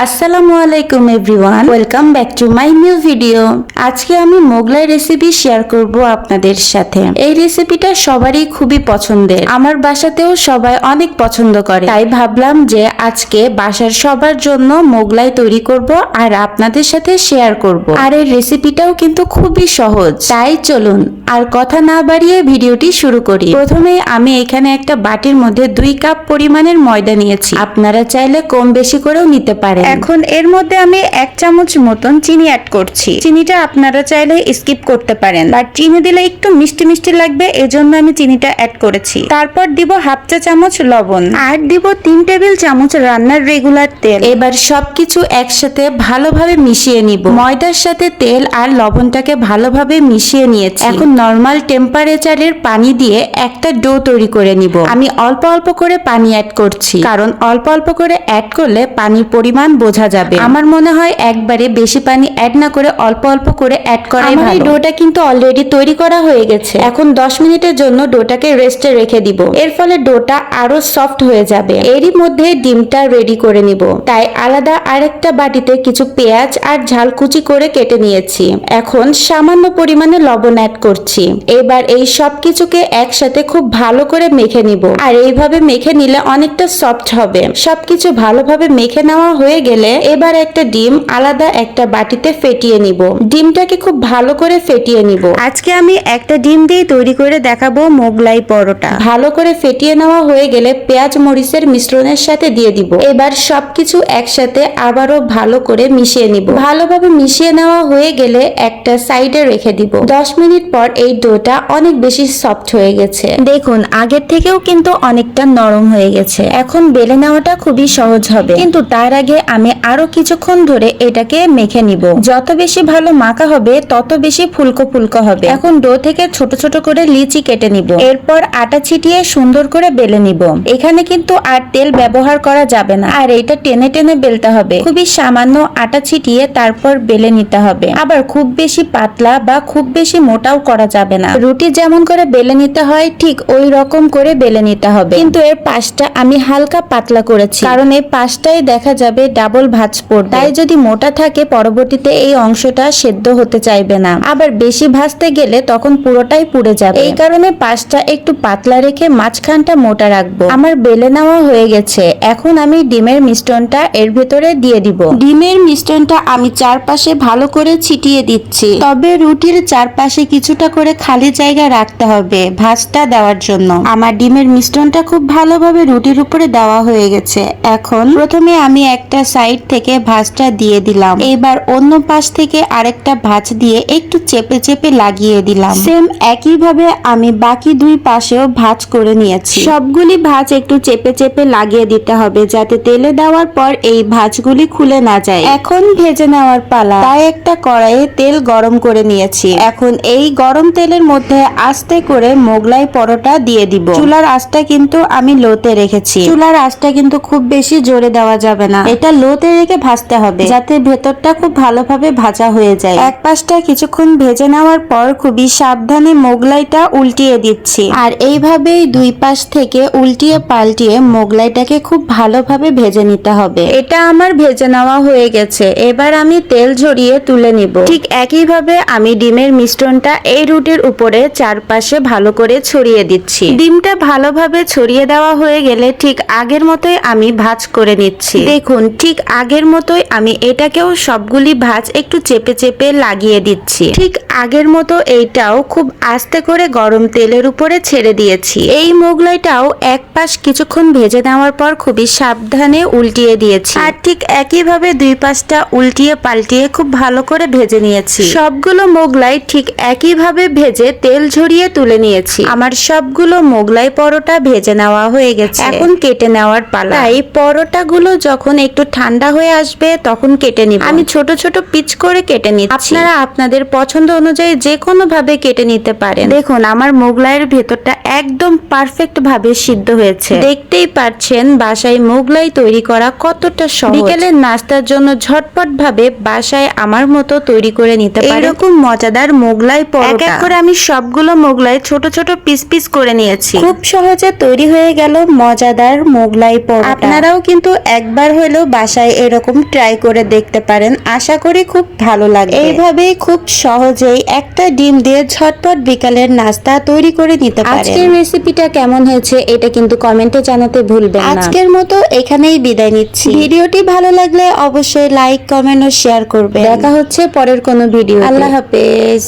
আসসালামু আলাইকুম everyone, welcome back to my new video. আজকে আমি মোগলাই রেসিপি শেয়ার করব আপনাদের সাথে। এই রেসিপিটা সবারই খুবই পছন্দের, আমার বাসাতেও সবাই অনেক পছন্দ করে, তাই ভাবলাম যে আজকে বাসার সবার জন্য মোগলাই তৈরি করব আর আপনাদের সাথে শেয়ার করব। আর এই রেসিপিটাও কিন্তু খুবই সহজ, তাই চলুন আর কথা না বাড়িয়ে ভিডিওটি শুরু করি। প্রথমে আমি এখানে একটা বাটির মধ্যে 2 কাপ পরিমাণের ময়দা নিয়েছি, আপনারা চাইলে কম বেশি করেও নিতে পারেন। এখন এর মধ্যে আমি 1 চামচ মতন চিনি অ্যাড করছি। চিনিটা আপনারা চাইলে স্কিপ করতে পারেন, বাট চিনি দিলে একটু মিষ্টি মিষ্টি লাগবে, এজন্য আমি চিনিটা অ্যাড করেছি। তারপর দিব 1/2 চা চামচ লবণ আর দিব 3 টেবিল চামচ রান্নার রেগুলার তেল। এবার সবকিছু একসাথে ভালোভাবে মিশিয়ে নিব। ময়দার সাথে তেল আর লবণটাকে ভালোভাবে মিশিয়ে নিয়েছি। এখন নরমাল টেম্পারেচারের পানি দিয়ে একটা ডো তৈরি করে নিব। আমি অল্প অল্প করে পানি অ্যাড করছি, কারণ অল্প অল্প করে অ্যাড করলে পানির পরিমাণ বোঝা যাবে। আমার মনে হয় একবারে বেশি পানি অ্যাড না করে অল্প অল্প করে অ্যাড করাই ভালো। এই ডোটা কিন্তু অলরেডি তৈরি করা হয়ে গেছে। এখন 10 মিনিটের জন্য ডোটাকে রেস্টে রেখে দিব, এর ফলে ডোটা আরো সফট হয়ে যাবে। এরই মধ্যে ডিমটা রেডি করে নিব, তাই আলাদা আরেকটা বাটিতে কিছু পেঁয়াজ আর ঝাল কুচি করে কেটে নিয়েছি। এখন সামান্য পরিমাণে লবণ অ্যাড করছি। এবার এই সবকিছুকে একসাথে খুব ভালো করে মেখে নিব, আর এইভাবে মেখে নিলে অনেকটা সফট হবে। সবকিছু ভালোভাবে মেখে নেওয়া হয়ে গেলে এবার একটা ডিম আলাদা একটা বাটিতে ফেটিয়ে নিব। ডিমটাকে খুব ভালো করে ফেটিয়ে নিব। আজকে আমি একটা ডিম দিয়ে তৈরি করে দেখাবো মোগলাই পরোটা। ভালো করে ফেটিয়ে নেওয়া হয়ে গেলে পেঁয়াজ মরিচের মিশ্রণের সাথে দিয়ে দিব। এবার সবকিছু একসাথে আবারও ভালো করে মিশিয়ে নিব। ভালোভাবে মিশিয়ে নেওয়া হয়ে গেলে একটা সাইডে রেখে দিব। 10 মিনিট পর এই ডোটা অনেক বেশি সফট হয়ে গেছে। দেখুন আগের থেকেও কিন্তু অনেকটা নরম হয়ে গেছে। এখন বেলে নেওয়াটা খুবই সহজ হবে, কিন্তু তার আগে আমি আরো কিছুক্ষণ ধরে এটাকে মেখে নিব। যত বেশি ভালো মাখা হবে তত বেশি ফুলকো ফুলকো হবে। এখন ডো থেকে ছোট ছোট করে লিচি কেটে নিব, এরপর আটা ছিটিয়ে সুন্দর করে বেলে নিব। এখানে কিন্তু আর তেল ব্যবহার করা যাবে না, আর এটা টেনে টেনে বেলতে হবে। খুবই সামান্য আটা ছিটিয়ে তারপর বেলে নিতে হবে। আবার খুব বেশি পাতলা বা খুব বেশি মোটাও করা যাবে না। রুটি যেমন করে বেলে নিতে হয় ঠিক ওই রকম করে বেলে নিতে হবে, কিন্তু এর পাশটা আমি হালকা পাতলা করেছি, কারণ এই পাশটাই দেখা যাবে ডাবল ভাঁজ পড়বে। তাই যদি মোটা থাকে পরবর্তীতে এই অংশটা সেদ্ধ হতে চাইবে না, আবার বেশি ভাজতে গেলে তখন পুরোটাই পুড়ে যাবে। এই কারণে পাশটা একটু পাতলা রেখে মাঝখানটা মোটা রাখবো। আমার বেলে নেওয়া হয়ে গেছে। এখন আমি ডিমের মিশ্রণটা এর ভেতরে দিয়ে দিব। ডিমের মিশ্রণটা আমি চারপাশে ভালো করে ছিটিয়ে দিচ্ছি, তবে রুটির চারপাশে কিছুটা করে খালি জায়গা রাখতে হবে ভাঁজটা দেওয়ার জন্য। আমার ডিমের মিশ্রণটা খুব ভালোভাবে রুটির উপরে দেওয়া হয়ে গেছে। এখন প্রথমে আমি একটা সাইড থেকে ভাঁজটা দিয়ে দিলাম, এবার অন্য পাশ থেকে আরেকটা ভাঁজ দিয়ে একটু চেপে চেপে লাগিয়ে দিলাম। সেম একইভাবে আমি বাকি 2 পাশেও ভাঁজ করে নিয়েছি। সবগুলি ভাঁজ একটু চেপে চেপে লাগিয়ে দিতে হবে, যাতে তেলে দেওয়ার পর এই ভাঁজগুলি খুলে না যায়। এখন ভেজে নেওয়ার পালা, তাই একটা কড়াইয়ে তেল গরম করে নিয়েছি। এখন এই গরম তেলের মধ্যে আস্তে করে মোগলাই পরোটা দিয়ে দিব। চুলার আঁচটা কিন্তু আমি লোতে রেখেছি। চুলার আঁচটা কিন্তু খুব বেশি জোরে দেওয়া যাবে না, এটা লোতে রেখে ভাজতে হবে, যাতে ভেতরটা খুব ভালোভাবে ভাজা হয়ে যায়। এক পাশটা কিছুক্ষণ ভেজে নেওয়ার পর খুবই সাবধানে মোগলাইটা উল্টিয়ে দিচ্ছি, আর এইভাবেই 2 পাশ থেকে উল্টিয়ে পাল্টিয়ে মোগলাইটাকে খুব ভালোভাবে ভেজে নিতে হবে। এটা আমার ভেজে নেওয়া হয়ে গেছে। এবার আমি তেল ঝরিয়ে তুলে নিব। ঠিক একইভাবে আমি ডিমের মিশ্রণটা এই রুটির উপরে চারপাশে ভালো করে ছড়িয়ে দিচ্ছি। ডিমটা ভালোভাবে ছড়িয়ে দেওয়া হয়ে গেলে ঠিক আগের মতোই আমি ভাঁজ করে নিচ্ছি। দেখুন ঠিক আগের মতোই আমি এটাকেও সবগুলি ভাঁজ একটু চেপে চেপে লাগিয়ে দিচ্ছি। ঠিক আগের মতো এইটাও খুব আস্তে করে গরম তেলের উপরে ছেড়ে দিয়েছি। এই মোগলাইটাও এক পাশ কিছুক্ষণ ভেজে নেওয়ার পর খুবই সাবধানে উল্টিয়ে দিয়েছি, আর ঠিক একইভাবে 2 পাশটা উল্টিয়ে পাল্টিয়ে খুব ভালো করে ভেজে নিয়েছি। সবগুলো মোগলাই ঠিক একইভাবে ভেজে তেল ঝরিয়ে তুলে নিয়েছি। আমার সবগুলো মোগলাই পরোটা ভেজে নেওয়া হয়ে গেছে। এখন কেটে নেওয়ার পালা। তাই পরোটাগুলো যখন একটু ঠান্ডা হয়ে আসবে তখন কেটে নিব। আমি ছোট ছোট পিচ করে কেটে নিচ্ছি। আপনারা আপনাদের পছন্দ অনুযায়ী যে কোনো ভাবে কেটে নিতে পারেন। দেখুন আমার মোগলাইয়ের ভেতরটা একদম পারফেক্ট ভাবে সিদ্ধ হয়েছে। দেখতেই পাচ্ছেন বাসায় মোগলাই তৈরি করা কতটা সহজ। বিকেলের নাস্তার জন্য ঝটপট ভাবে বাসায় আমার মতো তৈরি করে নিতে পারেন। এরকম মজাদার মোগলাই পরোটা এক এক করে আমি সবগুলো মোগলাই ছোট ছোট পিস পিস করে নিয়েছি। খুব সহজে তৈরি হয়ে গেল মজাদার মোগলাই পরোটা। আপনারাও কিন্তু একবার হলেও বাসায় এরকম ট্রাই করে দেখতে পারেন, আশা করি খুব ভালো লাগবে। এইভাবেই খুব সহজেই একটা ডিম দিয়ে ঝটপট বিকালের নাস্তা তৈরি করে নিতে পারেন। আজকের রেসিপিটা কেমন হয়েছে এটা কিন্তু কমেন্টে জানাতে ভুলবেন না। আজকের মতো এখানেই বিদায় নিচ্ছি। ভিডিওটি ভালো লাগলে অবশ্যই লাইক, কমেন্ট ও শেয়ার করবেন। দেখা হচ্ছে পরের কোনো ভিডিও। আল্লাহ হাফেজ।